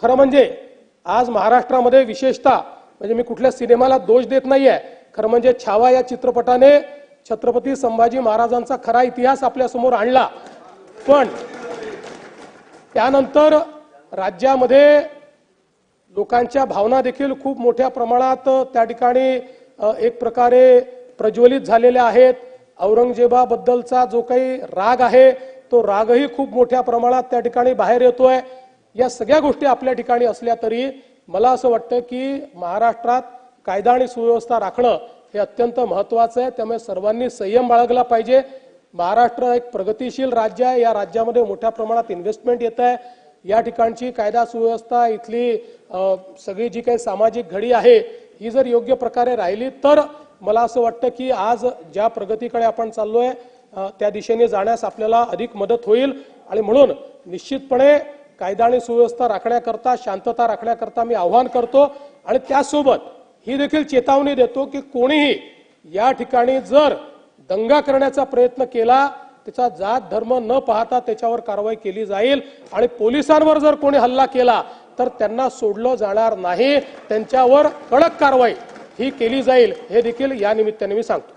खरं म्हणजे आज महाराष्ट्रामध्ये विशेषतः म्हणजे मी कुठल्या सिनेमाला दोष देत नाहीये, खरं म्हणजे छावा या चित्रपटाने छत्रपती संभाजी महाराजांचा खरा इतिहास आपल्या समोर आणला। पण त्यानंतर राज्यामध्ये लोकांच्या भावना देखील खूप मोठ्या प्रमाणात त्या ठिकाणी एक प्रकारे प्रज्वलित झालेल्या आहेत। औरंगजेबाबद्दलचा जो काही राग आहे तो रागही खूप मोठ्या प्रमाणात त्या ठिकाणी बाहेर येतोय। या सगळ्या गोष्टी आपल्या ठिकाणी असल्या तरी मला असं वाटतं की महाराष्ट्रात कायदा आणि सुव्यवस्था राखणं हे अत्यंत महत्त्वाचं आहे। त्यामुळे सर्वांनी संयम बाळगला पाहिजे। महाराष्ट्र एक प्रगतिशील राज्य आहे। या राज्यामध्ये मोठ्या प्रमाणात इन्व्हेस्टमेंट येत आहे। या ठिकाणची कायदा सुव्यवस्था इथली सगळी जी काही सामाजिक घडी आहे ही जर योग्य प्रकारे राहिली तर मला असं वाटतं की आज ज्या प्रगतीकडे आपण चाललोय त्या दिशेने जाण्यास आपल्याला अधिक मदत होईल। आणि म्हणून निश्चितपणे कायदा आणि सुव्यवस्था राखण्याकरता शांतता राखण्याकरता मी आवाहन करतो आणि त्यासोबत ही देखील चेतावणी देतो की कोणीही या ठिकाणी जर दंगा करण्याचा प्रयत्न केला त्याचा जात धर्म न पाहता त्याच्यावर कारवाई केली जाईल आणि पोलिसांवर जर कोणी हल्ला केला तर त्यांना सोडलं जाणार नाही। त्यांच्यावर कडक कारवाई ही केली जाईल हे देखील या निमित्ताने मी सांगतो।